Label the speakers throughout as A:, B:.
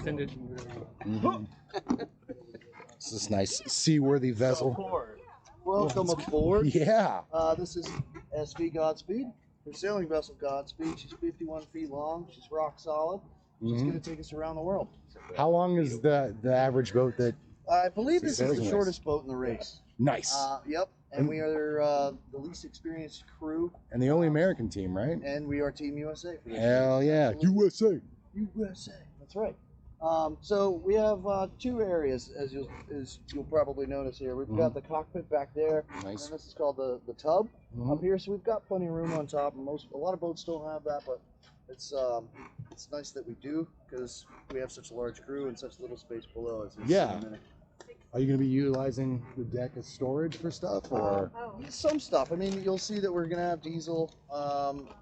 A: extended.
B: This is nice, seaworthy vessel.
C: Welcome aboard.
B: Yeah.
C: This is SV Godspeed, her sailing vessel Godspeed. She's 51 feet long. She's rock solid. She's going to take us around the world.
B: How long is the average boat that?
C: I believe this is the shortest boat in the race.
B: Nice.
C: Yep. And we are the least experienced crew.
B: And the only American team, right?
C: And we are Team USA. For this
B: Hell
C: race.
B: yeah,
C: Absolutely.
B: USA.
C: USA. That's right. So we have two areas, as you'll probably notice here. We've got the cockpit back there,
B: Nice.
C: and this is called the tub up here. So we've got plenty of room on top. And a lot of boats don't have that, but it's nice that we do because we have such a large crew and such little space below us.
B: Yeah. Are you going to be utilizing the deck as storage for stuff, or
C: some stuff? I mean, you'll see that we're going to have diesel.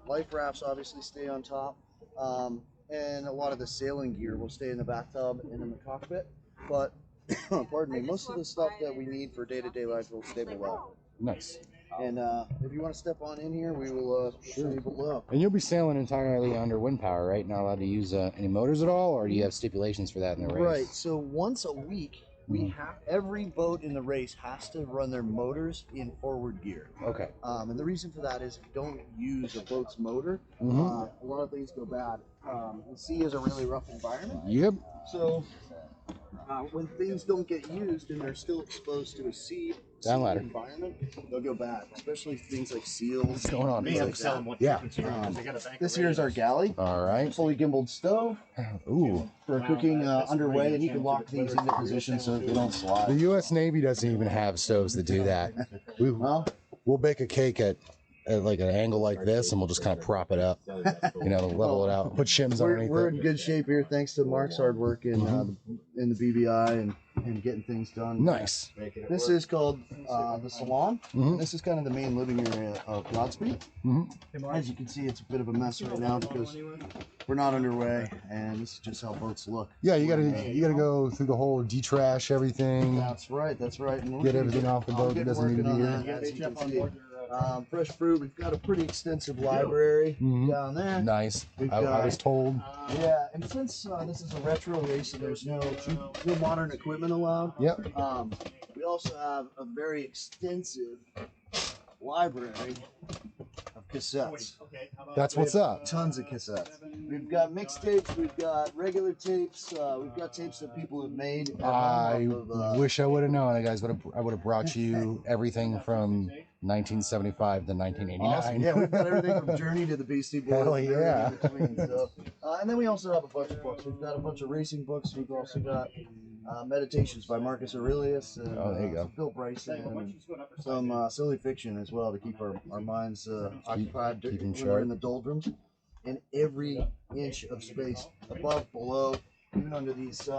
C: Life rafts obviously stay on top. And a lot of the sailing gear will stay in the bathtub and in the cockpit. But, pardon me, most of the stuff that we need for day-to-day life will stay below.
B: Nice.
C: And if you want to step on in here, we will show you below.
B: And you'll be sailing entirely under wind power, right? Not allowed to use any motors at all, or do you have stipulations for that in the race?
C: Right. So once a week, we have every boat in the race has to run their motors in forward gear.
B: Okay.
C: And the reason for that is if you don't use a boat's motor, a lot of things go bad. The sea is a really rough environment.
B: Yep.
C: So when things don't get used and they're still exposed to a sea environment, they'll go bad. Especially things like seals.
B: What's going on?
C: Yeah. This here is our galley.
B: All right.
C: Fully gimbaled stove.
B: Ooh.
C: For cooking underway, and you can lock these into position so that they don't slide.
B: The U.S. Navy doesn't even have stoves that do that. We'll bake a cake at like an angle like this, and we'll just kind of prop it up, level it out, put shims underneath
C: We're
B: it.
C: in good shape here, thanks to Mark's hard work in the BBI and getting things done.
B: Nice.
C: This is called the salon. This is kind of the main living area of Godspeed. As you can see, it's a bit of a mess right now because we're not underway, and this is just how boats look.
B: Yeah, you gotta go through the whole detrash everything.
C: That's right. And
B: get everything off the boat that doesn't need to be here.
C: As you can see. Fresh fruit. We've got a pretty extensive library down there.
B: Nice. I was told.
C: Yeah, and since this is a retro race, so there's no modern equipment allowed.
B: Yep.
C: We also have a very extensive library of cassettes.
B: That's what's up.
C: Tons of cassettes. We've got mixtapes. We've got regular tapes. We've got tapes that people have made.
B: I wish I would have known, guys. I would have brought you everything from 1975 to 1989.
C: Awesome. Yeah, we've got everything from Journey to the Beastie Boys.
B: Hell yeah.
C: And then we also have a bunch of books. We've got a bunch of racing books. We've also got Meditations by Marcus Aurelius and
B: there you go.
C: Bill Bryson, and some silly fiction as well to keep our minds occupied when we're in the doldrums. And every inch of space above, below, even under these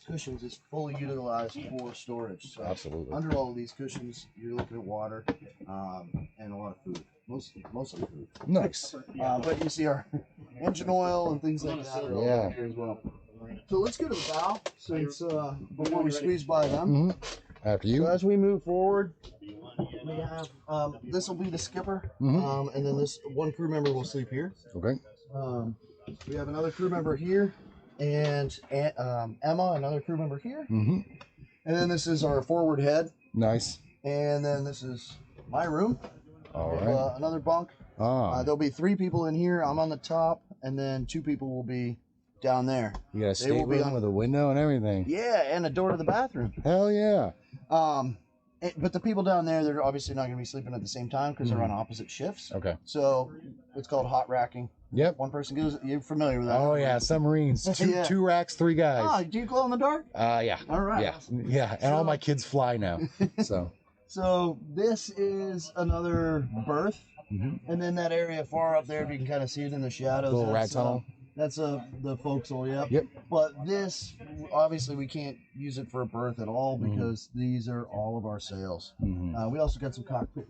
C: cushions is fully utilized for storage. So
B: absolutely.
C: Under all of these cushions, you're looking at water and a lot of food, mostly food.
B: Nice.
C: But you see our engine oil and things like that are all back here as well. So let's go to the bow, since before we squeeze by them.
B: After you.
C: So as we move forward, we have this will be the skipper, and then this one crew member will sleep here.
B: Okay.
C: We have another crew member here, and Emma, another crew member here. And then this is our forward head.
B: Nice.
C: And then this is my room.
B: All right.
C: Another bunk. There'll be 3 people in here. I'm on the top, and then 2 people will be down there.
B: You got a stateroom with a window and everything.
C: Yeah, and a door to the bathroom.
B: Hell yeah.
C: But the people down there, they're obviously not going to be sleeping at the same time because they're on opposite shifts.
B: Okay.
C: So it's called hot racking.
B: Yep.
C: One person goes. You're familiar with that?
B: Oh yeah, submarines. Two racks, 3 guys.
C: Oh, do you glow in the dark?
B: Yeah.
C: All right.
B: Yeah. Yeah. And all my kids fly now. So.
C: So this is another berth, and then that area far up there, if you can kind of see it in the shadows.
B: Little rat tunnel.
C: That's the forecastle,
B: Yep.
C: But this, obviously, we can't use it for a berth at all because these are all of our sails. We also got some cockpit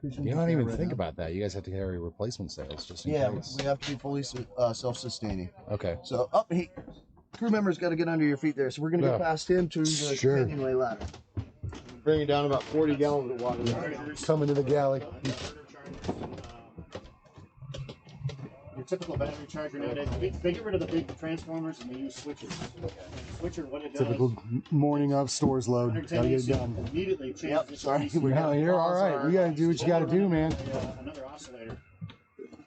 C: cushions.
B: You don't even think about that. You guys have to carry replacement sails just in case.
C: We have to be fully self-sustaining.
B: Okay.
C: So crew members got to get under your feet there. So we're going to go past him to the companionway ladder. Bring it down about 40 gallons of water.
B: Coming to the galley.
C: Your
A: typical battery charger nowadays, they get rid of the big transformers and they use switches. Switcher, what it does.
B: Typical morning of stores load. Gotta get it done.
A: Immediately change.
C: Yep, sorry.
B: We're out here. All right. You gotta do what you gotta do, man.
A: Another oscillator.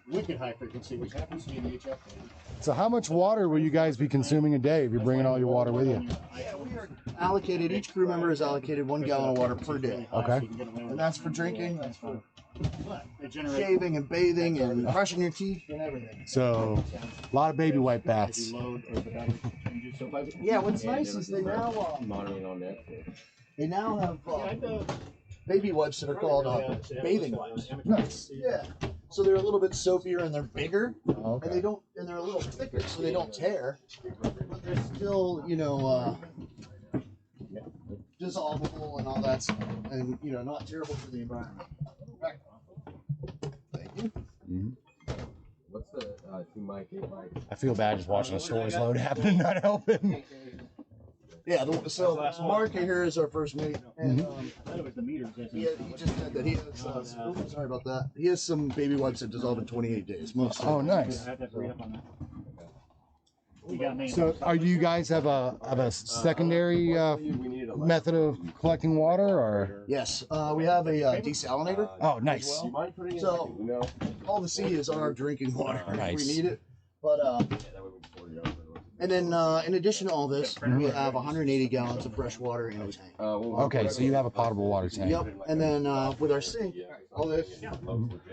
A: Wicked high frequency, which happens to be in the HF band.
B: So how much water will you guys be consuming a day if you're bringing all your water with you?
C: Yeah, we are allocated, each crew member is allocated 1 gallon of water per day.
B: Okay.
C: And that's for drinking, that's for
A: They generate
C: shaving and bathing and brushing your teeth and everything.
B: So a lot of baby wipe baths.
A: load or the battery changes.
C: Yeah, what's nice is they now
D: monitoring on that.
C: they now have baby wipes that are called bathing wipes.
B: Nice.
C: Yeah. So they're a little bit soapier and they're bigger,
B: Okay.
C: and they're a little thicker, so they don't tear, but they're still, you know, dissolvable and all that stuff, and you know, not terrible for the environment. Thank you.
D: What's the 2 mic, 8 mic?
B: I feel bad just watching a stores load happen and not helping.
C: Yeah. So Mark here is our first mate, and
A: I thought it was the meters.
C: he just said that he has. Sorry about that. He has some baby wipes that dissolve in 28 days. Most.
B: Oh, nice.
A: I have to read up on that. You got me.
B: So are you guys have a secondary
D: We needed a
B: method of collecting water, or?
C: Yes. We have a desalinator.
B: Oh, nice.
D: You mind putting in
C: So-
D: you know?
C: All the sea is our drinking water.
B: Nice.
C: If we need it. But
D: Yeah, that way we can pour it out.
C: and then in addition to all this, we have 180 gallons of fresh water in a tank.
B: Okay, so you have a potable water tank.
C: Yep. And then with our sink, all this.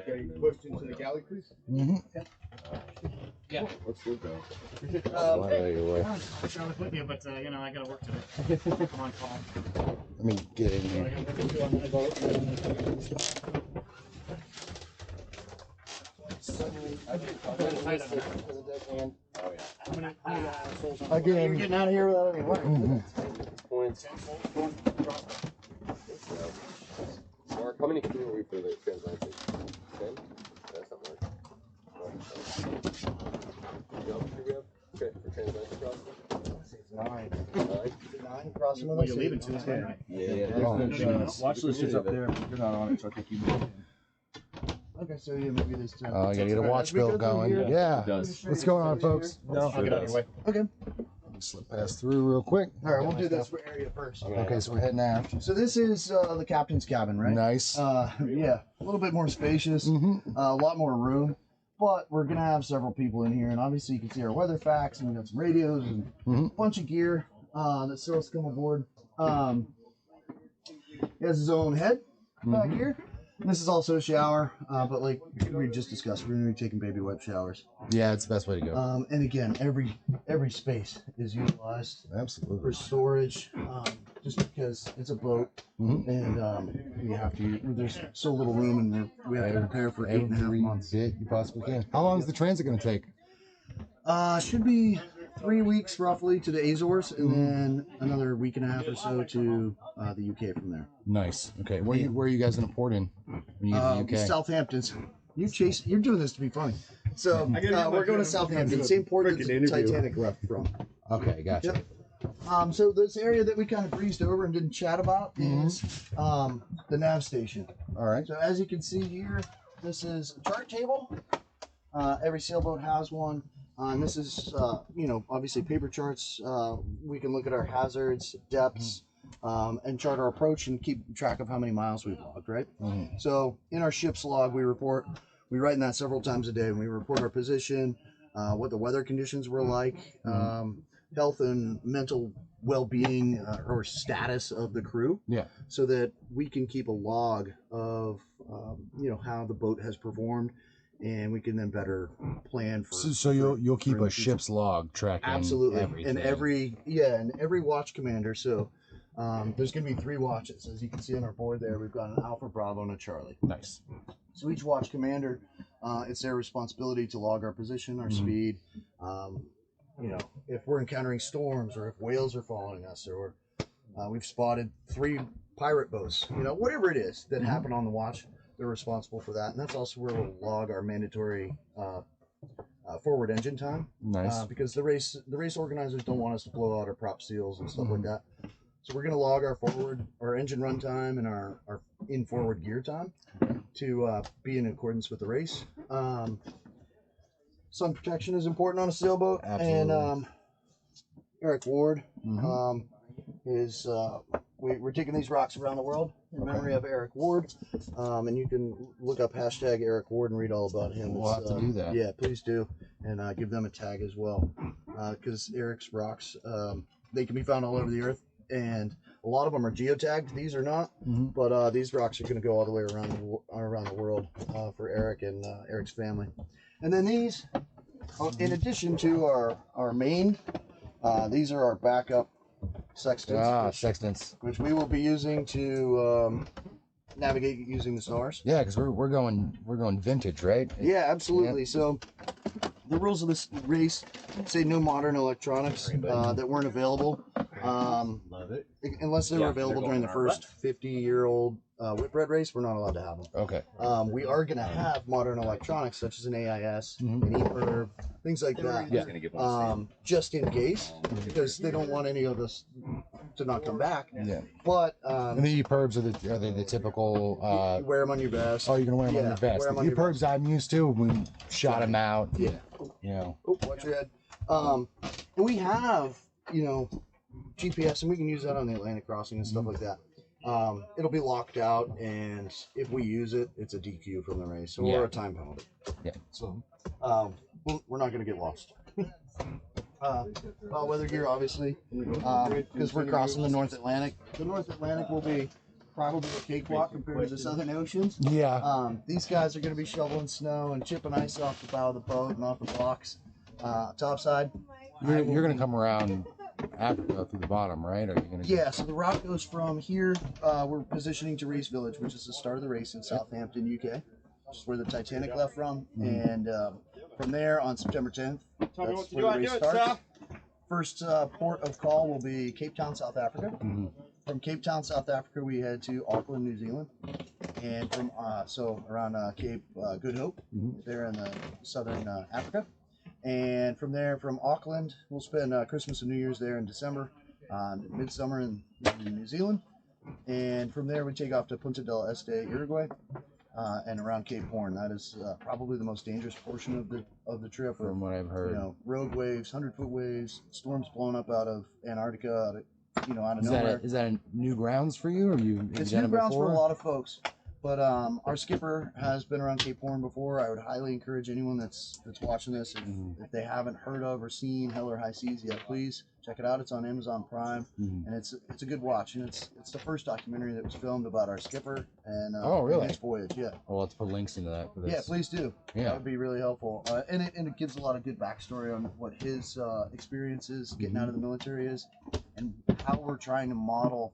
D: Getting pushed into the galley, please.
A: Yeah.
D: Let's do go.
C: Um,
A: I wish I was with you, but you know, I gotta work today. Come on, Paul.
B: Let me get in
A: I
B: here.
A: gotta work with you on my boat.
C: You're
B: Again.
C: getting out of here without any work.
D: Points. Mark, how many can we for the translation? 10? That's not Mark. Okay, for translation process?
C: 9.
D: 9?
C: 9 crossing with
A: Well,
C: us.
A: you're leaving Tuesday, right?
D: Yeah.
B: Oh,
E: Watch list is up there. You're not on it, so I think you moved in.
C: Okay, so yeah, maybe this time.
B: Oh, I gotta get a watch bill going. Yeah. What's going on, folks?
A: I'll get out of your way.
C: Okay.
B: Slip past through real quick.
C: All right, we'll do this area first.
B: Okay, so we're heading aft.
C: So this is the captain's cabin, right?
B: Nice.
C: Yeah, a little bit more spacious,
B: Mm-hmm.
C: a lot more room, but we're gonna have several people in here, and obviously you can see our weather facts, and we got some radios and a bunch of gear that still has to come aboard. He has his own head back here. This is also a shower, but like we just discussed, we're gonna be taking baby wipe showers.
B: Yeah, it's the best way to go.
C: And again, every space is utilized for
B: Absolutely.
C: storage, just because it's a boat, and we have to. There's so little room, and we have to prepare for 8.5
B: Every
C: months.
B: bit you possibly can. How long is the transit going to take?
C: Should be 3 weeks roughly to the Azores, and then another week and a half or so to the UK from there.
B: Nice. Okay. Where are you guys going to port in when you get to the UK?
C: Southampton's. You're doing this to be funny. So we're going to Southampton, same port that the Titanic left from.
B: Okay, gotcha.
C: Yep. So this area that we kind of breezed over and didn't chat about is the nav station.
B: All right.
C: So as you can see here, this is a chart table. Every sailboat has one. And this is, obviously paper charts. We can look at our hazards, depths, and chart our approach and keep track of how many miles we've logged, right? So in our ship's log, we write in that several times a day, and we report our position, what the weather conditions were like, health and mental well-being or status of the crew.
B: Yeah.
C: So that we can keep a log of, how the boat has performed, and we can then better plan for.
B: So you'll keep
C: for
B: a ship's log tracking
C: absolutely,
B: everything.
C: and every watch commander. So there's going to be 3 watches, as you can see on our board there. We've got an Alpha, Bravo, and a Charlie.
B: Nice.
C: So each watch commander, it's their responsibility to log our position, our speed. If we're encountering storms, or if whales are following us, or we've spotted 3 pirate boats, whatever it is that happened on the watch, they're responsible for that. And that's also where we'll log our mandatory forward engine time.
B: Nice.
C: Because the race organizers don't want us to blow out our prop seals and stuff like that. So we're going to log our engine run time and our in forward gear time to be in accordance with the race. sun protection is important on a sailboat.
B: Absolutely.
C: And Eric Ward
B: Mhm.
C: is we're taking these rocks around the world in memory of Eric Ward. And you can look up hashtag Eric Ward and read all about him.
B: We'll have to do that.
C: Yeah, please do, and give them a tag as well, because Eric's rocks they can be found all over the earth, and a lot of them are geotagged. These are not,
B: Mhm.
C: but these rocks are going to go all the way around the world for Eric and Eric's family. And then these, in addition to our main, these are our backup sextants,
B: Sextants.
C: which we will be using to navigate using the stars.
B: Yeah, because we're going vintage, right?
C: Yeah, absolutely. So the rules of this race say no modern electronics that weren't available,
A: Love it.
C: unless they were available during the first 50-year-old whitbread race. We're not allowed to have them.
B: Okay.
C: We are going to have modern electronics such as an AIS,
B: Mhm.
C: an EPIRB, things like that.
B: Yeah.
C: Just in case, because they don't want any of us to not come back.
B: Yeah.
C: But
B: And the EPIRBs are they the typical?
C: you wear them on your vest.
B: Oh, you're gonna wear them
C: Yeah,
B: on your vest.
C: wear 'em
B: The
C: on your
B: EPIRBs I'm used to, we shot them out.
C: Yeah.
B: You know.
C: Oh, watch your head. And we have, GPS, and we can use that on the Atlantic crossing and stuff like that. It'll be locked out, and if we use it, it's a DQ from the race or
B: Yeah.
C: a time penalty.
B: Yeah.
C: So, we're not going to get lost. Weather gear, obviously, because we're crossing the North Atlantic. The North Atlantic will be probably a cakewalk compared to the Southern Oceans.
B: Yeah.
C: These guys are going to be shoveling snow and chipping ice off the bow of the boat and off the blocks topside.
B: You're gonna come around Africa through the bottom, right? Or are you gonna?
C: Yeah, so the route goes from here. We're positioning to Reese Village, which is the start of the race in Southampton, UK, which is where the Titanic left from. And from there on September 10th, that's where the race starts. First port of call will be Cape Town, South Africa.
B: Mhm.
C: From Cape Town, South Africa, we head to Auckland, New Zealand. And from around Cape Good Hope,
B: Mhm.
C: there in the southern Africa. And from there, from Auckland, we'll spend Christmas and New Year's there in December, midsummer in New Zealand. And from there, we take off to Punta del Este, Uruguay, and around Cape Horn. That is probably the most dangerous portion of the trip.
B: From what I've heard.
C: Rogue waves, 100-foot waves, storms blowing up out of Antarctica, out of
B: Is
C: nowhere.
B: that a new grounds for you, or have
C: It's
B: you done
C: new
B: it
C: grounds for
B: before?
C: a lot of folks, but our skipper has been around Cape Horn before. I would highly encourage anyone that's watching this, if they haven't heard of or seen Hell or High Seas yet, please check it out. It's on Amazon Prime, and it's a good watch, and it's the first documentary that was filmed about our skipper and
B: Oh, really?
C: his voyage. Yeah,
B: Well, let's put links into that for this.
C: yeah, please do.
B: Yeah.
C: That would be really helpful, and it gives a lot of good backstory on what his experiences getting out of the military is, and how we're trying to model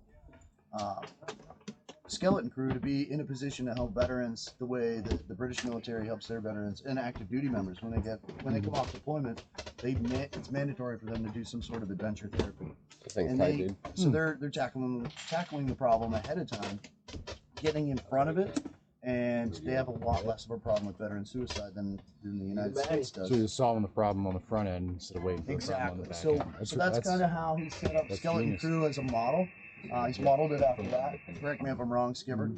C: skeleton crew to be in a position to help veterans the way that the British military helps their veterans and active duty members when they come off deployment. It's mandatory for them to do some sort of adventure therapy, and they're tackling the problem ahead of time, getting in front of it, and they have a lot less of a problem with veteran suicide than the United States does.
B: So you're solving the problem on the front end instead of waiting for the problem on the
C: Exactly.
B: back end.
C: So that's kind of how he set up
B: that's
C: skeleton
B: genius.
C: crew as a model. He's modeled it after that. Correct me if I'm wrong, Skipper.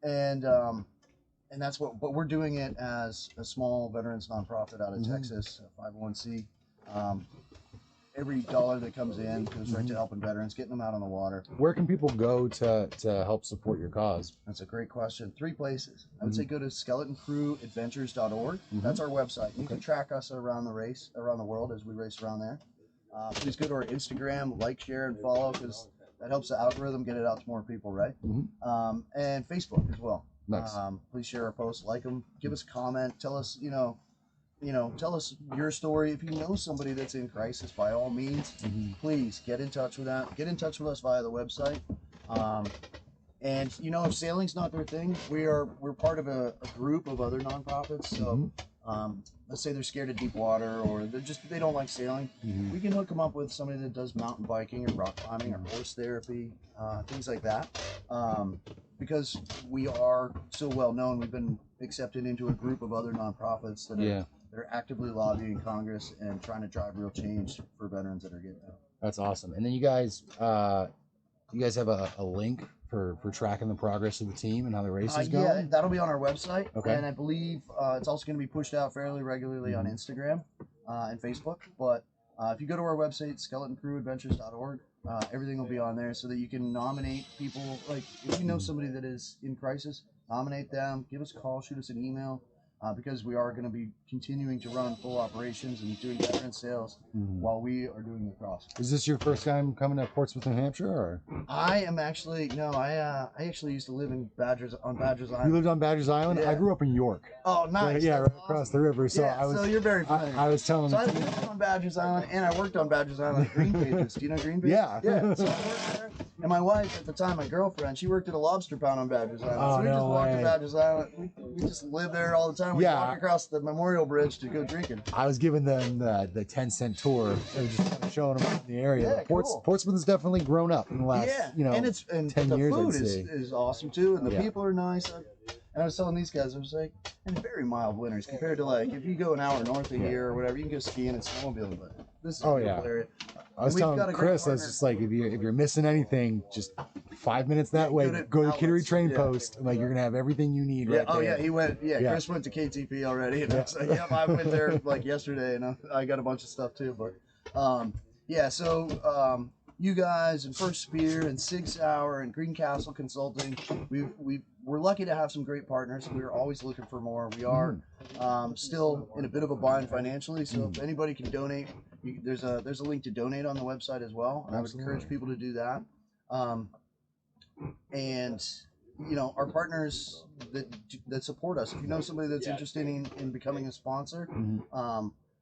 C: And that's what. But we're doing it as a small veterans nonprofit out of Texas, a 501c. Every dollar that comes in goes right to helping veterans, getting them out on the water.
B: Where can people go to help support your cause?
C: That's a great question. 3 places. I would say go to skeletoncrewadventures.org. That's our website. You can track us around the race, around the world as we race around there. Please go to our Instagram, like, share, and follow, because that helps the algorithm get it out to more people, right? And Facebook as well.
B: Nice.
C: Please share our posts, like them, give us a comment, tell us, tell us your story. If you know somebody that's in crisis, by all means, please get in touch with that. Get in touch with us via the website. And if sailing's not their thing, we're part of a group of other nonprofits. So let's say they're scared of deep water, or they don't like sailing. We can hook them up with somebody that does mountain biking or rock climbing or horse therapy, things like that. Because we are so well known, we've been accepted into a group of other nonprofits that are actively lobbying Congress and trying to drive real change for veterans that are getting out.
B: That's awesome. And then you guys have a link for tracking the progress of the team and how the race is
C: Yeah,
B: going?
C: that'll be on our website.
B: Okay.
C: And I believe it's also going to be pushed out fairly regularly on Instagram and Facebook. But if you go to our website, skeletoncrewadventures.org, everything will be on there so that you can nominate people. Like, if you know somebody that is in crisis, nominate them, give us a call, shoot us an email. Because we are going to be continuing to run full operations and doing veteran sales while we are doing the cross.
B: Is this your first time coming to Portsmouth, New Hampshire, or?
C: I am actually I actually used to live in Badgers
B: You
C: Island.
B: lived on Badgers Island?
C: Yeah.
B: I grew up in York.
C: Oh, nice.
B: Yeah,
C: That's
B: right across the river. So
C: Yeah,
B: I was.
C: so you're very familiar.
B: I was telling
C: So I
B: them.
C: lived on Badgers Island and I worked on Badgers Island at Green Pages. Do you know Green Pages?
B: Yeah.
C: Yeah. So I worked there. And my wife at the time, my girlfriend, she worked at a lobster pound on Badgers Island.
B: Oh,
C: So we
B: no
C: just walked
B: way.
C: to Badgers Island. We just lived there all the time. We
B: Yeah.
C: walk across the Memorial Bridge to go drinking.
B: I was giving them the 10-cent tour and just kind of showing them around the area.
C: Yeah, cool.
B: Portsmouth has definitely grown up in the last,
C: and
B: 10
C: the
B: years,
C: food
B: I'd say.
C: is awesome too, and the
B: Yeah.
C: people are nice. And I was telling these guys, I was like, and very mild winters compared to like if you go an hour north of here or whatever, you can go skiing and snowmobiling. But this is a beautiful area.
B: I was
C: We've got
B: telling
C: a great
B: Chris, I was
C: partner.
B: just like, if you're missing anything, just 5 minutes that way, go to Kittery
C: outlets.
B: Train
C: Yeah.
B: Post, and like you're gonna have everything you need
C: Yeah.
B: right
C: Oh
B: there.
C: yeah, he went. Yeah,
B: Yeah.
C: Chris went to KTP already, and I was like, yep, I went there like yesterday, and I got a bunch of stuff too. But yeah, so you guys and First Spear and Sig Sauer and Green Castle Consulting, we're lucky to have some great partners. We're always looking for more. We are still in a bit of a bind financially, so if anybody can donate, there's a link to donate on the website as well. And I would encourage people to do that. And our partners that support us. If you know somebody that's interested in becoming a sponsor,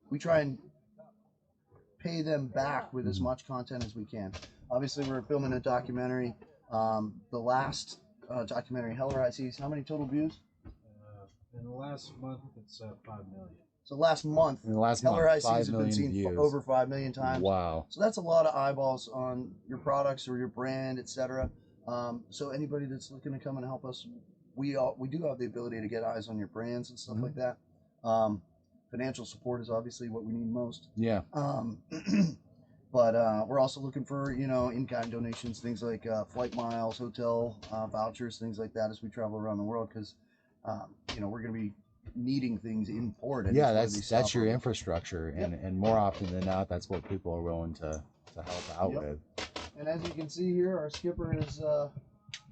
C: we try and pay them back with as much content as we can. Obviously, we're filming a documentary. The last documentary, Hell or High Seas, how many total views?
F: In the last month, it's 5 million.
C: So last month,
B: In the last
C: Hell
B: month,
C: or High
B: 5
C: Seas have been
B: million
C: seen
B: views.
C: over 5 million times.
B: Wow.
C: So that's a lot of eyeballs on your products or your brand, etc. So anybody that's looking to come and help us, we do have the ability to get eyes on your brands and stuff like that. Financial support is obviously what we need most.
B: Yeah.
C: But we're also looking for in-kind donations, things like flight miles, hotel vouchers, things like that as we travel around the world, because we're going to be needing things in port.
B: Yeah, that's your infrastructure, and more often than not, that's what people are willing to help out with.
C: And as you can see here, our skipper is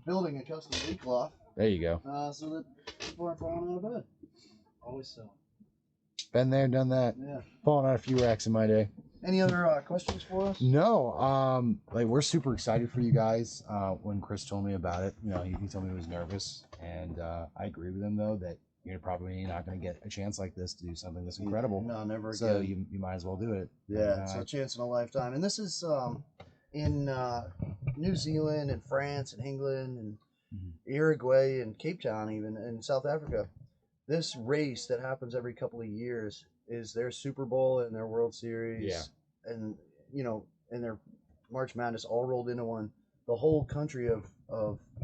C: building a custom leak cloth.
B: There you go.
C: So that people aren't falling out of bed.
F: Always selling.
B: Been there, done that.
C: Yeah.
B: Falling out a few racks in my day.
C: Any other questions for us?
B: No, like we're super excited for you guys. When Chris told me about it, he told me he was nervous, and I agree with him though that you're probably not going to get a chance like this to do something that's incredible.
C: No, never again.
B: So you might as well do it.
C: Yeah, it's a chance in a lifetime. And this is in New Zealand and France and England and Uruguay and Cape Town, even in South Africa. This race that happens every couple of years is their Super Bowl and their World Series.
B: Yeah.
C: And and their March Madness all rolled into one. The whole country of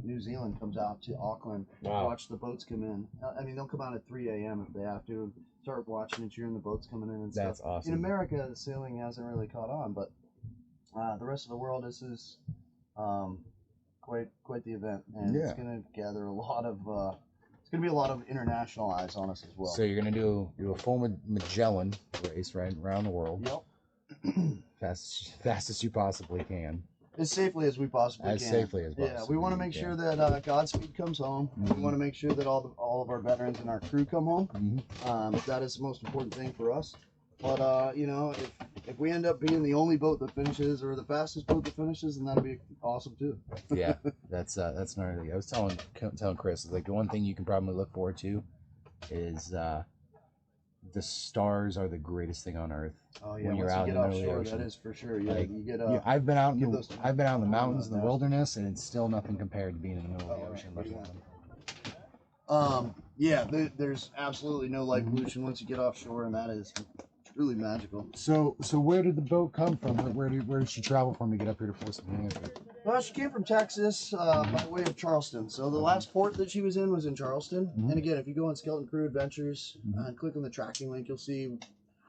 C: New Zealand comes out to Auckland to watch the boats come in. I mean, they'll come out at 3 a.m. if they have to and start watching and cheering the boats coming in and stuff.
B: That's awesome.
C: In America, the sailing hasn't really caught on, but the rest of the world, this is quite the event, and it's going to gather a lot of. It's going to be a lot of international eyes on us as well.
B: So you're going to do a full Magellan race right around the world.
C: Yep.
B: Fastest you possibly can.
C: As safely as we possibly can.
B: As safely as possible.
C: Yeah, we want to make sure that Godspeed comes home. We want to make sure that all of our veterans and our crew come home. That is the most important thing for us. But if we end up being the only boat that finishes or the fastest boat that finishes, then that'll be awesome too.
B: Yeah, that's gnarly. I was telling Chris, like the one thing you can probably look forward to is the stars are the greatest thing on earth.
C: Oh yeah,
B: when you're
C: once
B: out
C: you
B: in
C: get
B: the middle of
C: offshore,
B: the
C: that
B: ocean.
C: is for sure. Yeah,
B: Like,
C: you get.
B: I've been out in
C: give
B: the
C: those
B: mountains and the wilderness, and it's still nothing compared to being in the middle of the ocean.
C: Yeah, there's absolutely no light pollution once you get offshore, and that is truly magical.
B: So where did the boat come from? Where did she travel from to get up here to Portsmouth, New Hampshire?
C: Well, she came from Texas by way of Charleston. So the last port that she was in was in Charleston. And again, if you go on Skeleton Crew Adventures and click on the tracking link, you'll see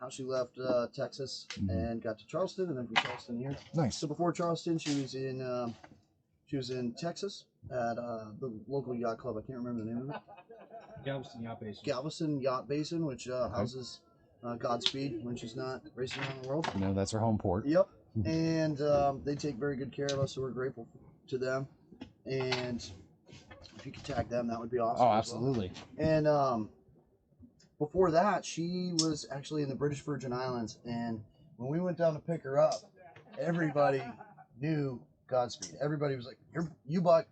C: how she left Texas and got to Charleston, and then from Charleston here.
B: Nice.
C: So before Charleston, she was in Texas, at the local yacht club. I can't remember the name of it.
F: Galveston Yacht Basin.
C: Galveston Yacht Basin, which houses Godspeed when she's not racing around the world.
B: You know, that's her home port.
C: Yep. And they take very good care of us, so we're grateful to them. And if you could tag them, that would be awesome.
B: Oh, absolutely.
C: And before that, she was actually in the British Virgin Islands. And when we went down to pick her up, everybody knew Godspeed. Everybody was like, "You bought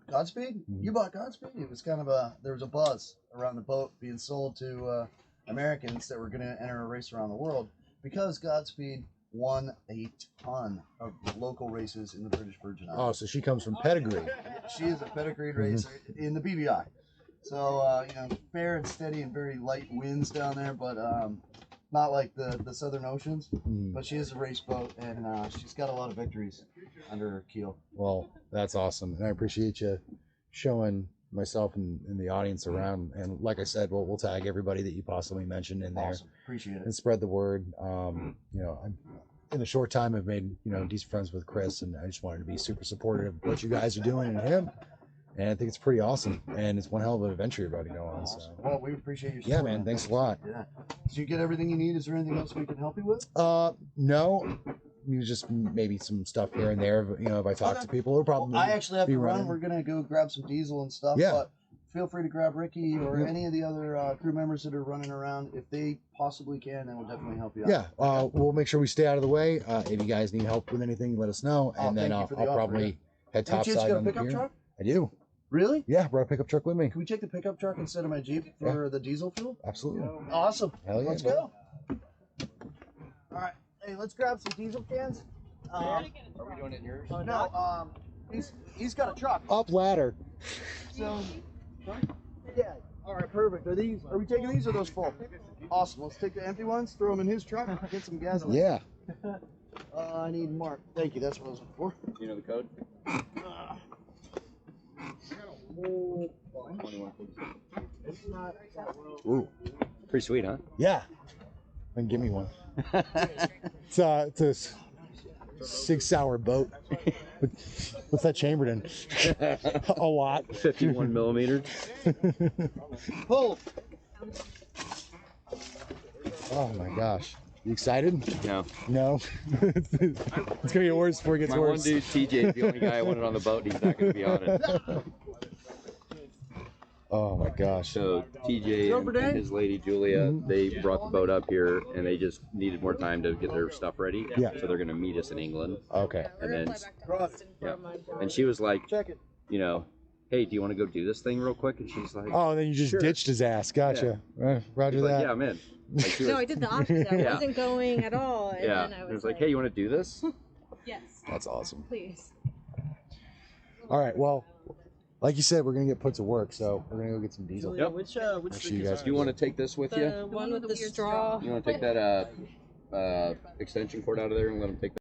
C: Godspeed? You bought Godspeed?" It was kind of there was a buzz around the boat being sold to Americans that were going to enter a race around the world because Godspeed won a ton of local races in the British Virgin Islands.
B: Oh, so she comes from pedigree.
C: She is a pedigreed racer in the BVI. So, you know, fair and steady and very light winds down there, but not like the Southern Oceans. But she is a race boat, and she's got a lot of victories under her keel.
B: Well, that's awesome. And I appreciate you showing myself and the audience around. And like I said, we'll tag everybody that you possibly mentioned in there.
C: Awesome. Appreciate it.
B: And spread the word. You know, in the short time I've made, you know, decent friends with Chris, and I just wanted to be super supportive of what you guys are doing and him. And I think it's pretty awesome. And it's one hell of an adventure you're about to go on.
C: Awesome.
B: So.
C: Well, we appreciate your
B: Yeah,
C: support.
B: man. Thanks a lot.
C: Yeah. Did you get everything you need? Is there anything else we can help you with?
B: No. You just maybe some stuff here and there. You know, if I talk to people, it'll probably
C: I actually have
B: be
C: to run.
B: running.
C: We're gonna go grab some diesel and stuff.
B: Yeah.
C: But feel free to grab Ricky or any of the other crew members that are running around. If they possibly can, then we'll definitely help you out.
B: Yeah, we'll make sure we stay out of the way. If you guys need help with anything, let us know, and then
C: thank
B: I'll
C: you for the offer,
B: probably head
C: Hey, Chase,
B: topside
C: got a
B: on the
C: pickup
B: pier.
C: truck?
B: I do.
C: Really?
B: Yeah, brought a pickup truck with me.
C: Can we take the pickup truck instead of my Jeep for the diesel fuel?
B: Absolutely.
C: Awesome.
B: Hell yeah,
C: Let's
B: bud.
C: go. All right. Hey, let's grab some diesel cans.
D: Are we doing it in yours?
C: No. He's got a truck.
B: Up ladder.
C: So. Yeah. All right. Perfect. Are we taking these or are those full? Awesome. Let's take the empty ones. Throw them in his truck. Get some gasoline.
B: Yeah.
C: I need Mark. Thank you. That's what I was looking for.
D: Do you know the code? 21.
B: Ooh.
D: Pretty sweet, huh?
B: Yeah. Then give me one. It's a Sig Sauer boat. What's that chambered in? A lot.
D: 51 millimeter.
C: Pull.
B: Oh my gosh. You excited?
D: No.
B: No. It's gonna get worse before it gets
D: My one
B: worse.
D: dude, TJ, is the only guy I wanted on the boat. He's not going to be on it.
B: Oh my gosh.
D: So TJ and his lady Julia, they brought the boat up here, and they just needed more time to get their stuff ready.
B: Yeah.
D: So they're going to meet us in England,
B: Okay.
D: and then and she was like,
C: Check it.
D: you know, hey, do you want to go do this thing real quick? And she's like,
B: Oh, then you just
D: Sure.
B: ditched his ass. Gotcha. Roger
D: she's like,
B: that.
D: yeah, I'm in. Like, she
G: No,
D: was,
G: I did the opposite. I
D: Yeah.
G: wasn't going at all. And
D: yeah.
G: then I
D: It was like, hey, you want to do this?
G: yes,
B: That's awesome.
G: please.
B: All right. Well, like you said, we're gonna get put to work, so we're gonna go get some diesel.
D: Yep.
C: Which
B: Make sure you guys.
D: Do you want to take this with you?
G: The one with the straw.
D: You want to take that extension cord out of there and let them take that?